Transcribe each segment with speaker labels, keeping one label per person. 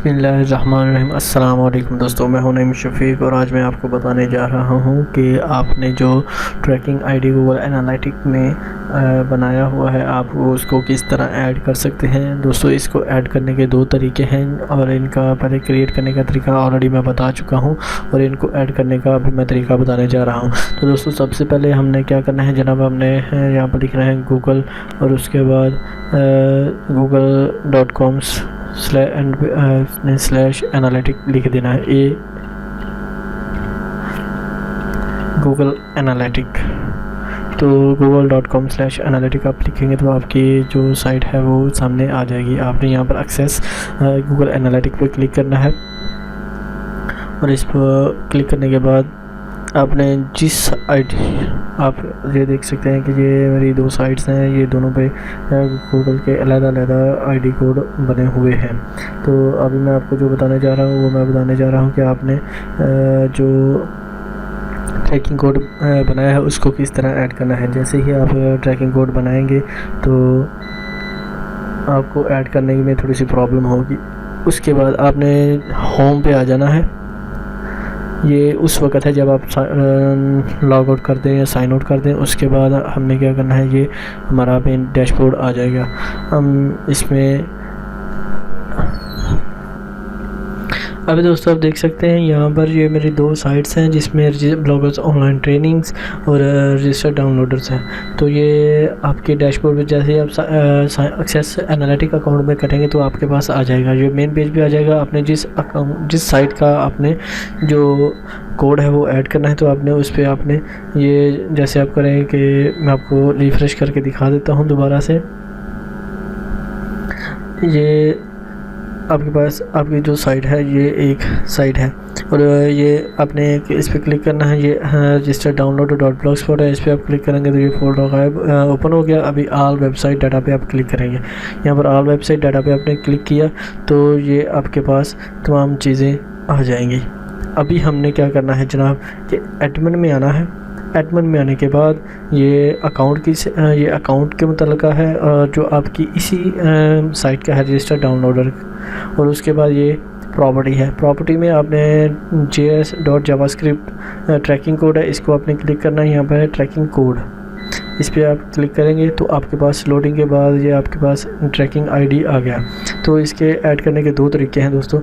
Speaker 1: बिस्मिल्लाहिर्रहमानिर्रहीम। अस्सलाम वालेकुम दोस्तों, मैं हूं नईम शफीक और आज मैं आपको बताने जा रहा हूं कि आपने जो ट्रैकिंग आईडी गूगल एनालिटिक में बनाया हुआ है आप उसको किस तरह ऐड कर सकते हैं। दोस्तों, इसको ऐड करने के दो तरीके हैं और इनका पहले क्रिएट करने का तरीका ऑलरेडी मैं बता चुका हूं और इनको ऐड करने का अभी मैं तरीका बताने जा रहा हूँ। तो दोस्तों, सबसे पहले हमने क्या करना है जनाब, हमने यहाँ पर लिखना है गूगल और उसके बाद google.com स्लैश एनालिटिक लिख देना है, ए गूगल एनालिटिक। तो google.com स्लैश एनालिटिक आप लिखेंगे तो आपकी जो साइट है वो सामने आ जाएगी। आपने यहाँ पर एक्सेस गूगल एनालिटिक पे क्लिक करना है और इस पर क्लिक करने के बाद आपने जिस आईडी, आप ये देख सकते हैं कि ये मेरी दो साइट्स हैं, ये दोनों पे गूगल के अलग-अलग आईडी कोड बने हुए हैं। तो अभी मैं आपको जो बताने जा रहा हूँ वो मैं बताने जा रहा हूँ कि आपने जो ट्रैकिंग कोड बनाया है उसको किस तरह ऐड करना है। जैसे ही आप ट्रैकिंग कोड बनाएंगे तो आपको ऐड करने में थोड़ी सी प्रॉब्लम होगी। उसके बाद आपने होम पे आ जाना है। ये उस वक़्त है जब आप लॉग आउट कर दें या साइन आउट कर दें। उसके बाद हमने क्या करना है, ये हमारा मेन डैशबोर्ड आ जाएगा। हम इसमें अभी दोस्तों आप देख सकते हैं यहाँ पर ये मेरी दो साइट्स हैं जिसमें ब्लॉगर्स ऑनलाइन ट्रेनिंग्स और रजिस्टर्ड डाउनलोडर्स हैं। तो ये आपके डैशबोर्ड में जैसे ही आप एक्सेस एनालिटिक अकाउंट में करेंगे तो आपके पास आ जाएगा, ये मेन पेज भी आ जाएगा। आपने जिस साइट का आपने जो कोड है वो ऐड करना है तो आपने उस पर आपने ये जैसे आप करें कि मैं आपको रिफ्रेश करके दिखा देता हूँ दोबारा से। ये आपके पास आपकी जो साइट है ये एक साइट है और ये आपने इस पर क्लिक करना है। ये रजिस्टर डाउनलोड डॉट ब्लॉगस्पॉट है, इस पर आप क्लिक करेंगे तो ये फोल्डर ओपन हो गया। अभी ऑल वेबसाइट डाटा पे आप क्लिक करेंगे। यहाँ पर ऑल वेबसाइट डाटा पे आपने क्लिक किया तो ये आपके पास तमाम चीज़ें आ जाएंगी। अभी हमने क्या करना है जनाब कि एडमिन में आना है। एडमिन में आने के बाद ये अकाउंट के मुतल्लिक़ है जो आपकी इसी साइट का है रजिस्टर डाउनलोडर। और उसके बाद ये प्रॉपर्टी है। प्रॉपर्टी में आपने js.javascript ट्रैकिंग कोड है, इसको आपने क्लिक करना है। यहाँ पर है ट्रैकिंग कोड, इस पर आप क्लिक करेंगे तो आपके पास लोडिंग के बाद ये आपके पास ट्रैकिंग आईडी आ गया। तो इसके ऐड करने के दो तरीके हैं दोस्तों।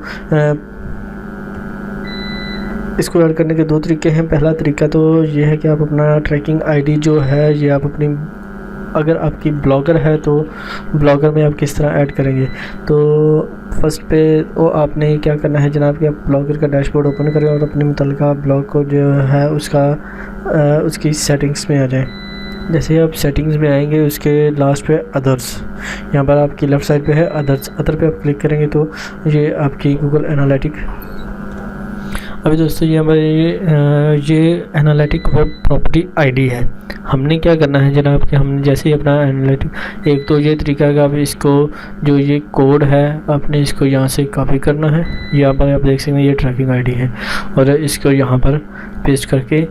Speaker 1: इसको ऐड करने के दो तरीके हैं। पहला तरीका तो ये है कि आप अपना ट्रैकिंग आईडी जो है ये आप अपनी, अगर आपकी ब्लॉगर है तो ब्लॉगर में आप किस तरह ऐड करेंगे। तो फर्स्ट पे वो आपने क्या करना है जनाब कि आप ब्लॉगर का डैशबोर्ड ओपन करें और अपने मुतल्लिका ब्लॉग को जो है उसकी सेटिंग्स में आ जाएं। जैसे आप सेटिंग्स में आएंगे उसके लास्ट पे अदर्स, यहाँ पर आपकी लेफ़्ट साइड पे है अदर्स। अदर पे आप क्लिक करेंगे तो ये आपकी गूगल एनालिटिक। अभी दोस्तों ये हमारे ये एनालिटिक वेब प्रॉपर्टी आईडी है। हमने क्या करना है जनाब कि हमने जैसे ही अपना एनालिटिक, एक तो ये तरीका है कि आप इसको जो ये कोड है आपने इसको यहाँ से कॉपी करना है। यहाँ पर आप देख सकते हैं ये ट्रैकिंग आईडी है और इसको यहाँ पर पेस्ट करके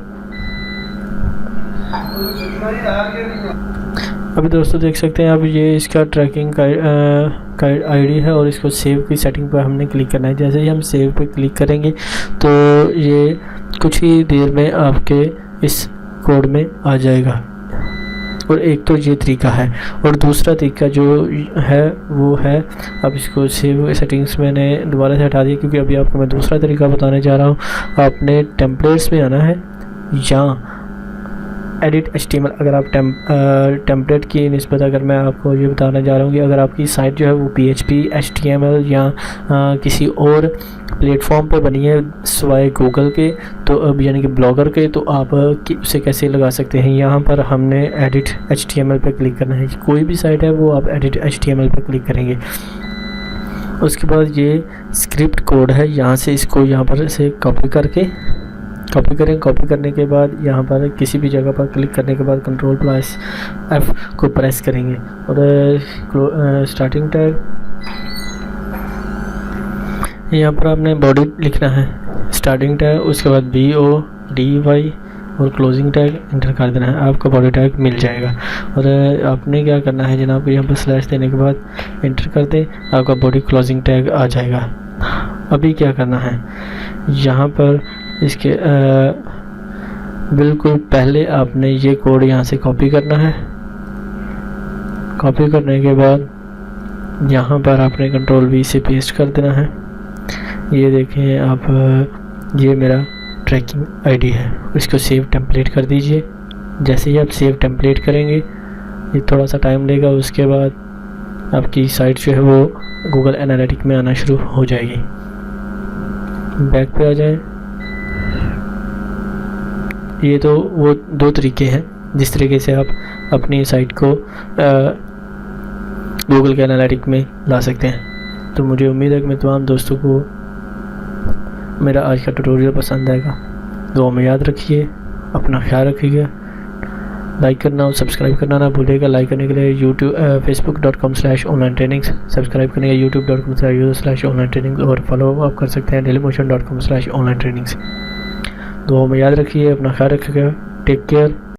Speaker 1: अभी दोस्तों देख सकते हैं अब ये इसका ट्रैकिंग का आईडी है और इसको सेव की सेटिंग पर हमने क्लिक करना है। जैसे ही हम सेव पे क्लिक करेंगे तो ये कुछ ही देर में आपके इस कोड में आ जाएगा। और एक तो ये तरीका है और दूसरा तरीका जो है वो है, अब इसको सेव सेटिंग्स मैंने दोबारा से हटा दिया क्योंकि अभी आपको मैं दूसरा तरीका बताने जा रहा हूँ। आपने टेम्पलेट्स में आना है या एडिट HTML। अगर आप टेम्पलेट की निस्बत अगर मैं आपको ये बताना जा रहा हूँ कि अगर आपकी साइट जो है वो PHP HTML या किसी और प्लेटफॉर्म पे बनी है सिवाय गूगल के, तो अब यानी कि ब्लॉगर के, तो आप उसे कैसे लगा सकते हैं। यहाँ पर हमने एडिट HTML पे क्लिक करना है। कोई भी साइट है वो आप एडिट HTML पे क्लिक करेंगे। उसके बाद ये स्क्रिप्ट कोड है, यहाँ से इसको यहाँ पर से कॉपी करें। कॉपी करने के बाद यहाँ पर किसी भी जगह पर क्लिक करने के बाद Ctrl+F को प्रेस करेंगे और स्टार्टिंग टैग यहाँ पर आपने बॉडी लिखना है, स्टार्टिंग टैग, उसके बाद BODY और क्लोजिंग टैग इंटर कर देना है, आपका बॉडी टैग मिल जाएगा। और आपने क्या करना है जनाब, यहाँ पर स्लैश देने के बाद इंटर कर दें, आपका बॉडी क्लोजिंग टैग आ जाएगा। अभी क्या करना है, यहाँ पर इसके बिल्कुल पहले आपने ये कोड यहाँ से कॉपी करना है। कॉपी करने के बाद यहाँ पर आपने कंट्रोल V से पेस्ट कर देना है। ये देखें आप, ये मेरा ट्रैकिंग आईडी है, इसको सेव टेम्पलेट कर दीजिए। जैसे ही आप सेव टेम्पलेट करेंगे ये थोड़ा सा टाइम लेगा, उसके बाद आपकी साइट जो है वो गूगल एनालिटिक में आना शुरू हो जाएगी। बैक पे आ जाएं। ये तो वो दो तरीके हैं जिस तरीके से आप अपनी साइट को गूगल के एनालिटिक में ला सकते हैं। तो मुझे उम्मीद है कि मैं तमाम दोस्तों को मेरा आज का ट्यूटोरियल पसंद आएगा। दुआ में याद रखिए, अपना ख्याल रखिएगा, लाइक करना और सब्सक्राइब करना ना भूलिएगा। लाइक करने के लिए facebook.com/onlinetrainings, सब्सक्राइब करने के लिए youtube.com/onlinetrainings और फॉलो आप कर सकते हैं dailymotion.com/onlinetrainings। दुआ में याद रखिए, अपना ख्याल रखिएगा। Take care.